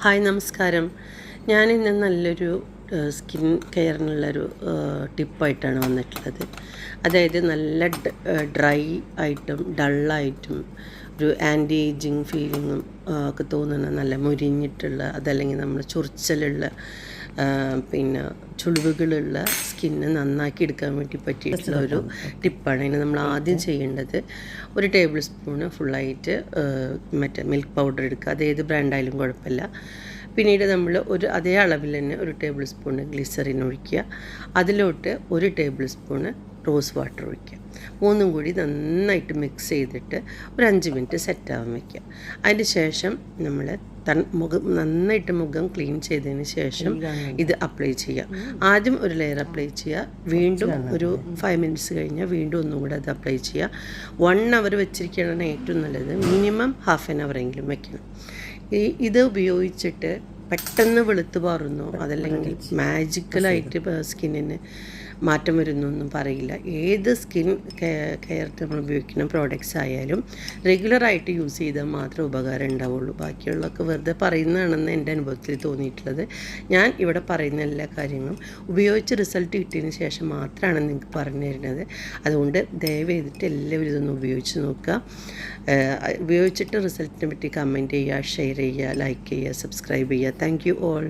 Hi നമസ്കാരം. ഞാനിന്ന് നല്ലൊരു സ്കിൻ കെയറിനുള്ളൊരു ടിപ്പായിട്ടാണ് വന്നിട്ടുള്ളത്. അതായത് നല്ല ഡ്രൈ ആയിട്ടും ഡള്ളായിട്ടും ഒരു ആൻറ്റി ഏജിങ് ഫീലിങ്ങും ഒക്കെ തോന്നുന്ന നല്ല മുരിഞ്ഞിട്ടുള്ള അതല്ലെങ്കിൽ നമ്മൾ ചൊറിച്ചലുള്ള പിന്നെ ചുളിവുകളുള്ള സ്കിന്ന് നന്നാക്കി എടുക്കാൻ വേണ്ടി പറ്റിയിട്ടുള്ള ഒരു ടിപ്പാണ്. അതിന് നമ്മൾ ആദ്യം ചെയ്യേണ്ടത് ഒരു ടേബിൾ സ്പൂണ് ഫുള്ളായിട്ട് മറ്റേ മിൽക്ക് പൗഡർ എടുക്കുക. അത് ഏത് ബ്രാൻഡായാലും കുഴപ്പമില്ല. പിന്നീട് നമ്മൾ അതേ അളവിൽ തന്നെ ഒരു ടേബിൾ സ്പൂണ് ഗ്ലിസറിൻ ഒഴിക്കുക. അതിലോട്ട് ഒരു ടേബിൾ സ്പൂണ് റോസ് വാട്ടർ ഒഴിക്കുക. മൂന്നും കൂടി നന്നായിട്ട് മിക്സ് ചെയ്തിട്ട് ഒരു 5 മിനിറ്റ് സെറ്റാവാൻ വയ്ക്കുക. അതിന് ശേഷം നമ്മൾ നന്നായിട്ട് മുഖം ക്ലീൻ ചെയ്തതിന് ശേഷം ഇത് അപ്ലൈ ചെയ്യുക. ആദ്യം ഒരു ലെയർ അപ്ലൈ ചെയ്യുക, വീണ്ടും ഒരു 5 മിനിറ്റ്സ് കഴിഞ്ഞാൽ വീണ്ടും ഒന്നും കൂടെ അത് അപ്ലൈ ചെയ്യുക. 1 അവർ വെച്ചിരിക്കുകയാണ് ഏറ്റവും നല്ലത്. മിനിമം ഹാഫ് ആൻ അവർ എങ്കിലും വെക്കണം. ഇത് ഉപയോഗിച്ചിട്ട് പെട്ടെന്ന് വെളുത്ത് പാറുന്നു അതല്ലെങ്കിൽ മാജിക്കലായിട്ട് സ്കിന്നിന് മാറ്റം വരുന്നൊന്നും പറയില്ല. ഏത് സ്കിൻ കെയർ നമ്മൾ ഉപയോഗിക്കുന്ന പ്രോഡക്റ്റ്സ് ആയാലും റെഗുലറായിട്ട് യൂസ് ചെയ്താൽ മാത്രമേ ഉപകാരം ഉണ്ടാവുള്ളൂ. ബാക്കിയുള്ളതൊക്കെ വെറുതെ പറയുന്നതാണെന്ന് എൻ്റെ അനുഭവത്തിൽ തോന്നിയിട്ടുള്ളത്. ഞാൻ ഇവിടെ പറയുന്ന എല്ലാ കാര്യങ്ങളും ഉപയോഗിച്ച് റിസൾട്ട് കിട്ടിയതിന് ശേഷം മാത്രമാണ് നിങ്ങൾക്ക് പറഞ്ഞു തരുന്നത്. അതുകൊണ്ട് ദയവ് ചെയ്തിട്ട് എല്ലാവരും ഇതൊന്ന് ഉപയോഗിച്ച് നോക്കുക. ഉപയോഗിച്ചിട്ട് റിസൾട്ടിനെ പറ്റി കമൻറ്റ് ചെയ്യുക, ഷെയർ ചെയ്യുക, ലൈക്ക് ചെയ്യുക, സബ്സ്ക്രൈബ് ചെയ്യുക. Thank you all.